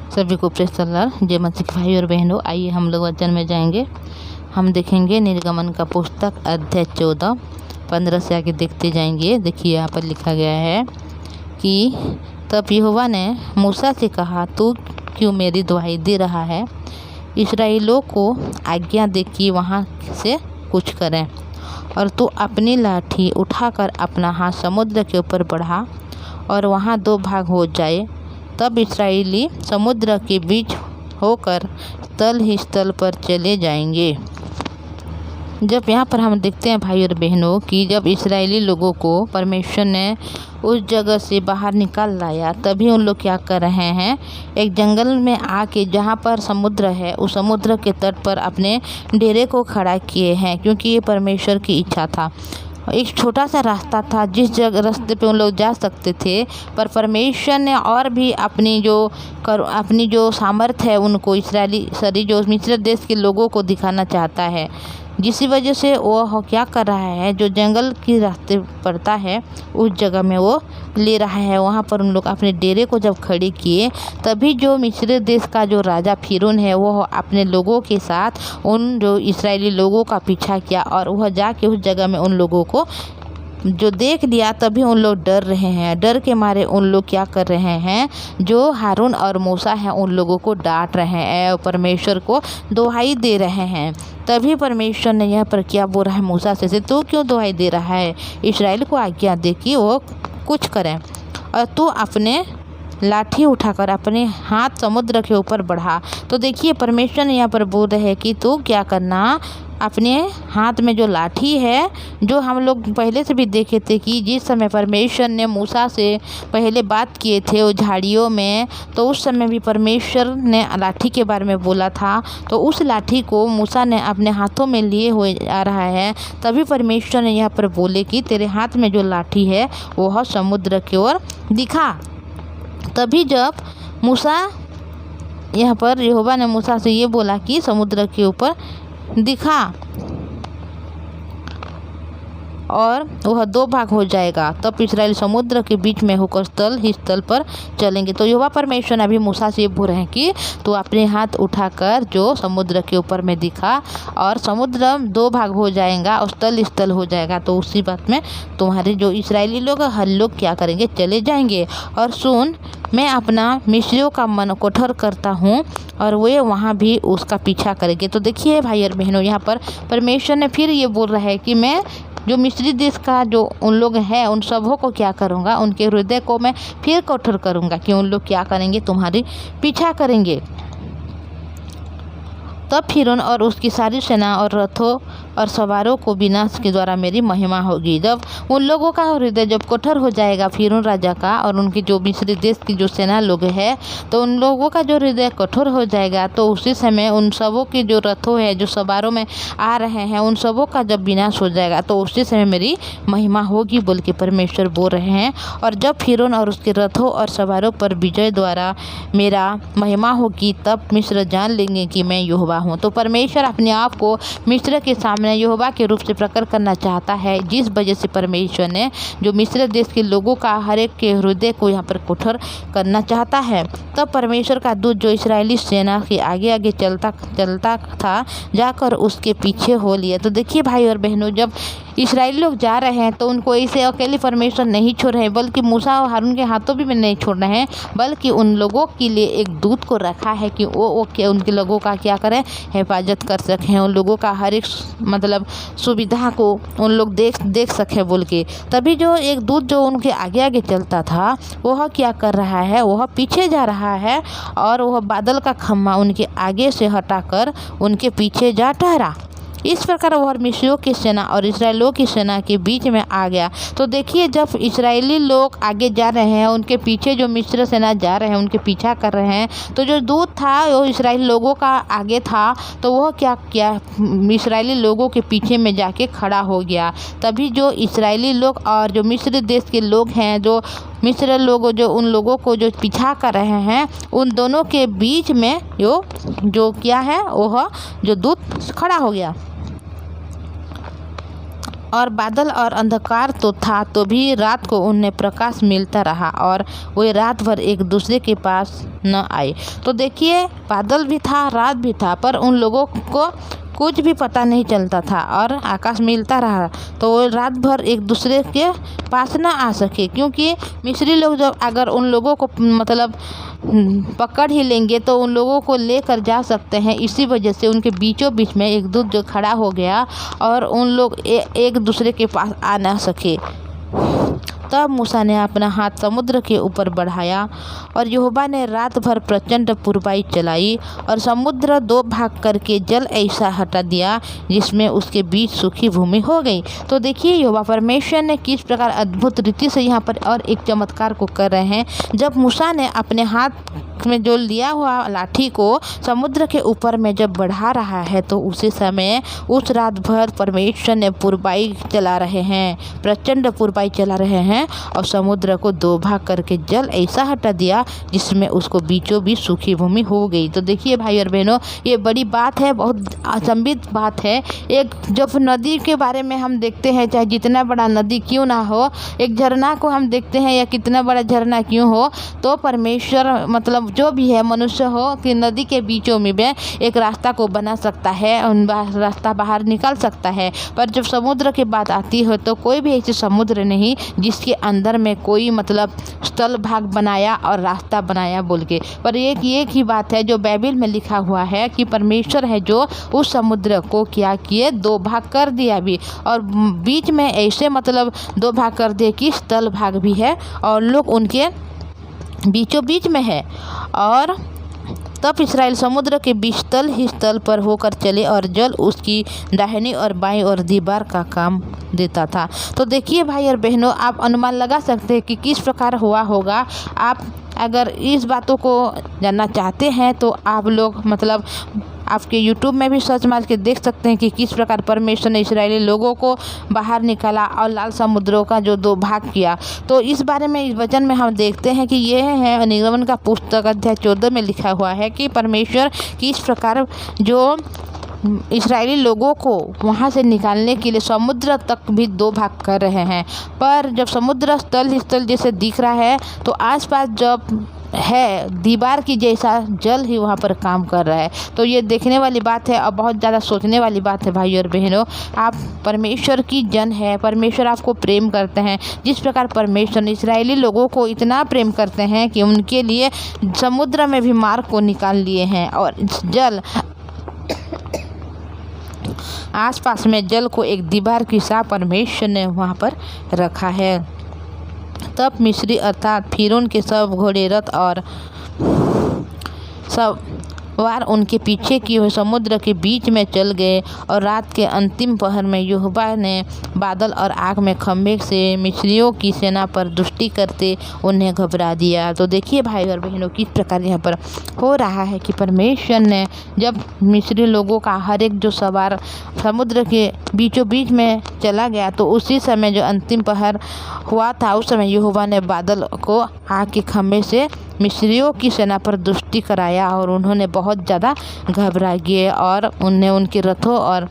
सभी को प्रेस सलार जय मसीह भाई और बहनों। आइए हम लोग वचन में जाएंगे। हम देखेंगे निर्गमन का पुस्तक अध्याय 14 15 से आगे देखते जाएंगे। देखिए यहाँ पर लिखा गया है कि तब यहोवा ने मूसा से कहा, तू क्यों मेरी दुहाई दे रहा है? इस्राएलियों को आज्ञा दे कि वहाँ से कुछ करें, और तू अपनी लाठी उठाकर अपना हाथ समुद्र के ऊपर बढ़ा और वहाँ 2 भाग हो जाए। तब इस्राएली समुद्र के बीच होकर स्थल ही स्थल पर चले जाएंगे। जब यहाँ पर हम देखते हैं भाई और बहनों कि जब इस्राएली लोगों को परमेश्वर ने उस जगह से बाहर निकाल लाया, तभी उन लोग क्या कर रहे हैं, एक जंगल में आके जहाँ पर समुद्र है उस समुद्र के तट पर अपने डेरे को खड़ा किए हैं, क्योंकि ये परमेश्वर की इच्छा था। एक छोटा सा रास्ता था जिस जगह रास्ते पे उन लोग जा सकते थे, पर परमेश्वर ने और भी अपनी जो सामर्थ्य है उनको इस्राएली जो मिस्र देश के लोगों को दिखाना चाहता है, जिसकी वजह से वो क्या कर रहा है, जो जंगल की रास्ते पड़ता है उस जगह में वो ले रहा है। वहाँ पर उन लोग अपने डेरे को जब खड़े किए, तभी जो मिस्र देश का जो राजा फिरौन है वो अपने लोगों के साथ उन जो इस्राएली लोगों का पीछा किया, और वह जाके उस जगह में उन लोगों को जो देख लिया, तभी उन लोग डर रहे हैं। डर के मारे उन लोग क्या कर रहे हैं, जो हारून और मूसा हैं उन लोगों को डांट रहे हैं और परमेश्वर को दुहाई दे रहे हैं। तभी परमेश्वर ने यहाँ पर क्या बोल रहा है मूसा से, तू क्यों दुहाई दे रहा है? इस्राएल को आज्ञा दे कि वो कुछ करें, और तू अपने लाठी उठाकर अपने हाथ समुद्र के ऊपर बढ़ा। तो देखिए परमेश्वर ने यहाँ पर बोल रहे हैं कि तू क्या करना, अपने हाथ में जो लाठी है, जो हम लोग पहले से भी देखे थे कि जिस समय परमेश्वर ने मूसा से पहले बात किए थे वो झाड़ियों में, तो उस समय भी परमेश्वर ने लाठी के बारे में बोला था। तो उस लाठी को मूसा ने अपने हाथों में लिए हुए आ रहा है। तभी परमेश्वर ने यहाँ पर बोले कि तेरे हाथ में जो लाठी है वह समुद्र की ओर दिखा। तभी जब मूसा यहाँ पर यहोवा ने मूसा से ये बोला कि समुद्र के ऊपर दिखा और वह 2 भाग हो जाएगा, तब इस्राएल समुद्र के बीच में होकर स्थल ही स्थल पर चलेंगे। तो यहोवा परमेश्वर ने अभी मूसा से बोल रहे हैं कि तू अपने हाथ उठाकर जो समुद्र के ऊपर में दिखा, और समुद्र 2 भाग हो जाएगा और स्थल स्थल हो जाएगा। तो उसी बात में तुम्हारे जो इस्राएली लोग हर लोग क्या करेंगे, चले जाएंगे। और सुन, मैं अपना मिस्रियों का मन कठोर करता हूँ और वे वहाँ भी उसका पीछा करेंगे। तो देखिए भाई और बहनों, यहाँ पर परमेश्वर ने फिर ये बोल रहा है कि मैं जो मिस्री देश का जो उन लोग हैं उन सबों को क्या करूँगा, उनके हृदय को मैं फिर कठोर करूँगा कि उन लोग क्या करेंगे, तुम्हारी पीछा करेंगे। तब फिरौन और उसकी सारी सेना और रथों और सवारों को विनाश के द्वारा मेरी महिमा होगी। जब उन लोगों का हृदय जब कठोर हो जाएगा फिरौन राजा का और उनकी जो मिस्र देश की जो सेना लोग है, तो उन लोगों का जो हृदय कठोर हो जाएगा, तो उसी समय उन सबों के जो रथों है जो सवारों में आ रहे हैं उन सबों का जब विनाश हो जाएगा, तो उसी समय मेरी महिमा होगी बोल के परमेश्वर बोल रहे हैं। और जब फिरौन और उसके रथों और सवारों पर विजय द्वारा मेरा महिमा होगी, तब मिस्र जान लेंगे कि मैं यहोवा हूँ। तो परमेश्वर अपने आप को मिस्र के सामने यहोवा के रूप से प्रकट करना चाहता है, जिस वजह से परमेश्वर ने जो मिस्र देश के लोगों का हर एक के हृदय को यहाँ पर कठोर करना चाहता है। तब परमेश्वर का दूत जो इस्राएली सेना के आगे आगे चलता था, जाकर उसके पीछे हो लिया। तो देखिए भाई और बहनों, जब इस्राएली लोग जा रहे हैं तो उनको ऐसे अकेले परमेश्वर नहीं छोड़ रहे हैं, बल्कि मूसा और हारून के हाथों भी में नहीं छोड़ रहे हैं, बल्कि उन लोगों के लिए एक दूत को रखा है कि वो उनके लोगों का क्या करें, हिफाजत कर सकें, उन लोगों का हर एक मतलब सुविधा को उन लोग देख सकें बोल के। तभी जो एक दूत जो उनके आगे आगे चलता था वह क्या कर रहा है, वह पीछे जा रहा है, और वह बादल का खम्मा उनके आगे से हटाकर उनके पीछे जा ठहरा। इस प्रकार वह मिस्रियों की सेना और इस्राएलियों की सेना के बीच में आ गया। तो देखिए जब इस्राएली लोग आगे जा रहे हैं, उनके पीछे जो मिस्र सेना जा रहे हैं, उनके पीछा कर रहे हैं, तो जो दूत था वो इस्राएली लोगों का आगे था, तो वह क्या किया, इस्राएली लोगों के पीछे में जाके खड़ा हो गया। तभी जो इस्राएली लोग और जो मिस्र देश के लोग हैं, जो मिस्र लोग जो उन लोगों को जो पीछा कर रहे हैं, उन दोनों के बीच में जो क्या है वह जो दूत खड़ा हो गया। और बादल और अंधकार तो था, तो भी रात को उन्हें प्रकाश मिलता रहा और वे रात भर एक दूसरे के पास न आए। तो देखिए, बादल भी था, रात भी था, पर उन लोगों को कुछ भी पता नहीं चलता था और आकाश मिलता रहा, तो वो रात भर एक दूसरे के पास ना आ सके। क्योंकि मिस्री लोग जब अगर उन लोगों को मतलब पकड़ ही लेंगे तो उन लोगों को लेकर जा सकते हैं। इसी वजह से उनके बीचों बीच में एक दूत जो खड़ा हो गया और उन लोग एक दूसरे के पास आ ना सके। तब मूसा ने अपना हाथ समुद्र के ऊपर बढ़ाया और यहोवा ने रात भर प्रचंड पुरवाई चलाई और समुद्र दो भाग करके जल ऐसा हटा दिया जिसमें उसके बीच सूखी भूमि हो गई। तो देखिए, यहोवा परमेश्वर ने किस प्रकार अद्भुत रीति से यहाँ पर और एक चमत्कार को कर रहे हैं। जब मूसा ने अपने हाथ में जो लिया हुआ लाठी को समुद्र के ऊपर में जब बढ़ा रहा है, तो उसी समय उस रात भर परमेश्वर ने पुरवाई चला रहे हैं, प्रचंड पुरवाई चला रहे हैं और समुद्र को दो भाग करके जल ऐसा हटा दिया जिसमें उसको बीचों बीच सूखी भूमि हो गई। तो देखिए भाई और बहनों, ये बड़ी बात है, बहुत अचंभित बात है। एक जब नदी के बारे में हम देखते हैं, चाहे जितना बड़ा नदी क्यों ना हो, एक झरना को हम देखते हैं या कितना बड़ा झरना क्यों हो, तो परमेश्वर मतलब जो भी है, मनुष्य हो कि नदी के बीचों में भी एक रास्ता को बना सकता है, रास्ता बाहर निकल सकता है। पर जब समुद्र की बात आती है तो कोई भी ऐसे समुद्र नहीं जिसके अंदर में कोई मतलब स्थल भाग बनाया और रास्ता बनाया बोल के। पर एक ही बात है जो बाइबल में लिखा हुआ है कि परमेश्वर है जो उस समुद्र को क्या किए, दो भाग कर दिया भी, और बीच में ऐसे मतलब दो भाग कर दिए कि स्थल भाग भी है और लोग उनके बीचों बीच में है। और तब इस्राएल समुद्र के बीच तल ही स्थल पर होकर चले और जल उसकी दाहिनी और बाईं ओर दीवार का काम देता था। तो देखिए भाई और बहनों, आप अनुमान लगा सकते हैं कि किस प्रकार हुआ होगा। आप अगर इस बातों को जानना चाहते हैं तो आप लोग मतलब आपके YouTube में भी सर्च मार के देख सकते हैं कि किस प्रकार परमेश्वर ने इस्राएली लोगों को बाहर निकाला और लाल समुद्रों का जो दो भाग किया। तो इस बारे में इस वचन में हम देखते हैं कि ये है निर्गमन का पुस्तक अध्याय 14 में लिखा हुआ है कि परमेश्वर किस प्रकार जो इस्राएली लोगों को वहाँ से निकालने के लिए समुद्र तक भी दो भाग कर रहे हैं। पर जब समुद्र स्थल जैसे दिख रहा है तो आसपास जब है दीवार की जैसा जल ही वहाँ पर काम कर रहा है। तो ये देखने वाली बात है और बहुत ज़्यादा सोचने वाली बात है भाई और बहनों। आप परमेश्वर की जन है, परमेश्वर आपको प्रेम करते हैं। जिस प्रकार परमेश्वर ने इस्राएली लोगों को इतना प्रेम करते हैं कि उनके लिए समुद्र में भी मार्ग को निकाल लिए हैं और जल आसपास में जल को एक दीवार की सा परमेश्वर ने वहाँ पर रखा है। तब मिस्री अर्थात फिरौन के सब घोड़े, रथ और सब वार उनके पीछे की हुए समुद्र के बीच में चल गए और रात के अंतिम पहर में यहोवा ने बादल और आग में खंभे से मिस्रियों की सेना पर दृष्टि करते उन्हें घबरा दिया। तो देखिए भाई और बहनों, किस प्रकार यहाँ पर हो रहा है कि परमेश्वर ने जब मिस्री लोगों का हर एक जो सवार समुद्र के बीचों बीच में चला गया, तो उसी समय जो अंतिम पहर हुआ था उस समय यहोवा ने बादल को आग के खंभे से मिस्रियों की सेना पर दृष्टि कराया और उन्होंने बहुत ज़्यादा घबरा गए और उन्हें उनके रथों और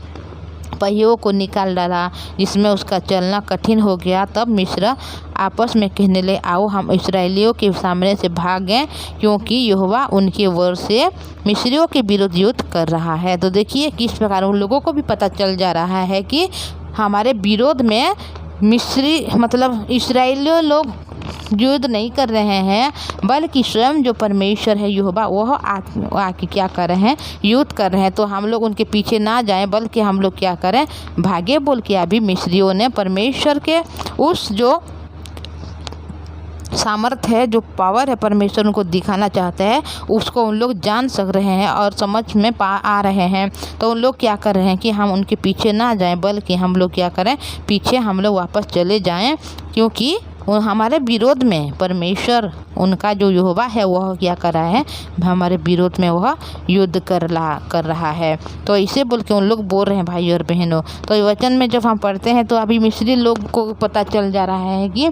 पहियों को निकाल डाला, जिसमें उसका चलना कठिन हो गया। तब मिस्र आपस में कहने लगे, आओ हम इस्राएलियों के सामने से भागें, क्योंकि यहोवा उनके ओर से मिस्रियों के विरुद्ध युद्ध कर रहा है। तो देखिए किस प्रकार उन लोगों को भी पता चल जा रहा है कि हमारे विरोध में मिस्री मतलब इस्राएलियों लोग युद्ध नहीं कर रहे हैं, बल्कि स्वयं जो परमेश्वर है यहोवा वह आके क्या कर रहे हैं, युद्ध कर रहे हैं। तो हम लोग उनके पीछे ना जाएं, बल्कि हम लोग क्या करें, भागे बोल के अभी मिस्रियों ने परमेश्वर के उस जो सामर्थ्य है, जो पावर है परमेश्वर उनको दिखाना चाहते हैं, उसको उन लोग जान सक रहे हैं और समझ में आ रहे हैं। तो उन लोग क्या कर रहे हैं कि हम उनके पीछे ना जाएं, बल्कि हम लोग क्या करें, पीछे हम लोग वापस चले जाएं, क्योंकि हमारे विरोध में परमेश्वर उनका जो यहोवा है वह क्या कर रहा है, हमारे विरोध में वह युद्ध कर रहा है। तो इसे बोल के उन लोग बोल रहे हैं भाई और बहनों। तो ये वचन में जब हम पढ़ते हैं तो अभी मिस्री लोग को पता चल जा रहा है कि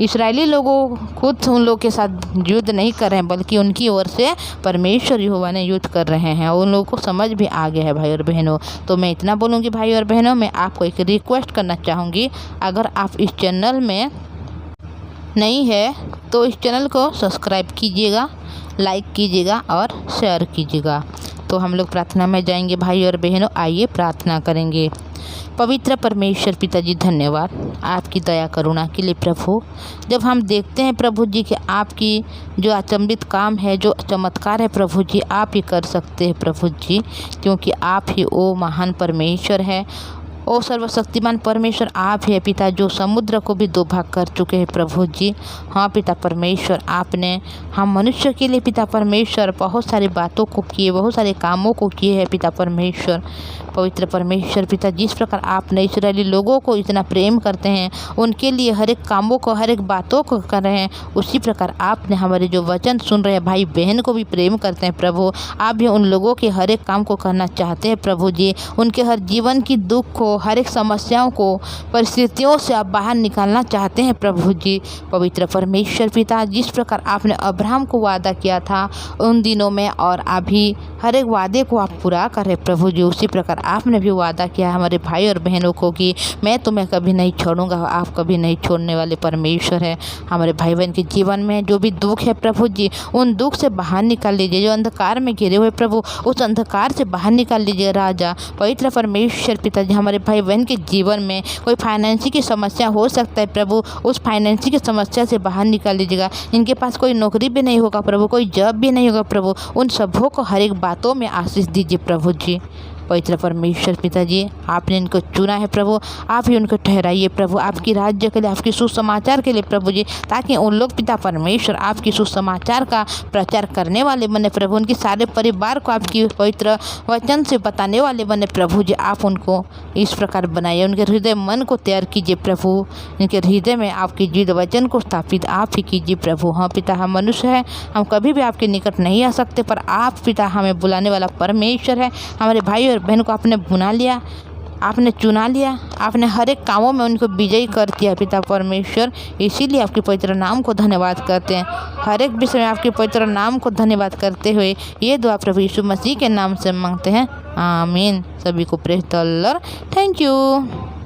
इस्राएली लोगों खुद उन लोग के साथ युद्ध नहीं कर रहे हैं, बल्कि उनकी ओर से परमेश्वर यहोवा ने युद्ध कर रहे हैं। और उन लोगों को समझ भी आ गया है भाई और बहनों। तो मैं इतना बोलूँगी भाई और बहनों, मैं आपको एक रिक्वेस्ट करना चाहूँगी, अगर आप इस चैनल में नहीं है तो इस चैनल को सब्सक्राइब कीजिएगा, लाइक कीजिएगा और शेयर कीजिएगा। तो हम लोग प्रार्थना में जाएंगे भाई और बहनों। आइए प्रार्थना करेंगे। पवित्र परमेश्वर पिताजी, धन्यवाद आपकी दया करुणा के लिए प्रभु। जब हम देखते हैं प्रभु जी कि आपकी जो अचंभित काम है, जो चमत्कार है प्रभु जी, आप ही कर सकते हैं प्रभु जी, क्योंकि आप ही वो महान परमेश्वर है, ओ सर्वशक्तिमान परमेश्वर आप ही है पिता, जो समुद्र को भी दो भाग कर चुके हैं प्रभु जी। हाँ पिता परमेश्वर, आपने हम मनुष्य के लिए पिता परमेश्वर बहुत सारी बातों को किए, बहुत सारे कामों को किए हैं पिता परमेश्वर। पवित्र परमेश्वर पिता, जिस प्रकार आपने इस्राएली लोगों को इतना प्रेम करते हैं, उनके लिए हर एक कामों को, हर एक बातों को कर रहे हैं, उसी प्रकार आपने हमारे जो वचन सुन रहे हैं भाई बहन को भी प्रेम करते हैं प्रभु। आप भी उन लोगों के हर एक काम को करना चाहते हैं प्रभु जी। उनके हर जीवन की दुख को, हर एक समस्याओं को, परिस्थितियों से आप बाहर निकालना चाहते हैं प्रभु जी। पवित्र परमेश्वर पिता, जिस प्रकार आपने अब्राहम को वादा किया था उन दिनों में, और अभी हर एक वादे को आप पूरा करें प्रभु जी, उसी प्रकार आपने भी वादा किया हमारे भाई और बहनों को कि मैं तुम्हें कभी नहीं छोड़ूंगा, आप कभी नहीं छोड़ने वाले परमेश्वर है। हमारे भाई बहन के जीवन में जो भी दुख है प्रभु जी, उन दुख से बाहर निकाल लीजिए। जो अंधकार में घिरे हुए प्रभु, उस अंधकार से बाहर निकाल लीजिए राजा। पवित्र परमेश्वर पिताजी, हमारे भाई बहन के जीवन में कोई फाइनेंशियल की समस्या हो सकता है प्रभु, उस फाइनेंशियल की समस्या से बाहर निकाल लीजिएगा। इनके पास कोई नौकरी भी नहीं होगा प्रभु, कोई जॉब भी नहीं होगा प्रभु, उन सबों को हर एक बातों में आशीष दीजिए प्रभु जी। पवित्र परमेश्वर पिताजी, आपने इनको चुना है प्रभु, आप ही उनको ठहराइए प्रभु, आपकी राज्य के लिए, आपके सुसमाचार के लिए प्रभु जी, ताकि उन लोग पिता परमेश्वर आपकी सुसमाचार का प्रचार करने वाले बने प्रभु। उनके सारे परिवार को आपकी पवित्र वचन से बताने वाले बने प्रभु जी। आप उनको इस प्रकार बनाइए, उनके हृदय मन को तैयार कीजिए प्रभु, उनके हृदय में आपकी जिद वचन को स्थापित आप ही कीजिए प्रभु। हाँ पिता, हम मनुष्य हैं, हम कभी भी आपके निकट नहीं आ सकते, पर आप पिता हमें बुलाने वाला परमेश्वर है। हमारे भाई और बहन को आपने बुला लिया, आपने चुना लिया, आपने हर एक कामों में उनको विजयी कर दिया पिता परमेश्वर। इसीलिए आपके पवित्र नाम को धन्यवाद करते हैं। हर एक विषय में आपके पवित्र नाम को धन्यवाद करते हुए ये दुआ प्रभु यीशु मसीह के नाम से मांगते हैं, आमीन। सभी को praise the Lord. Thank you.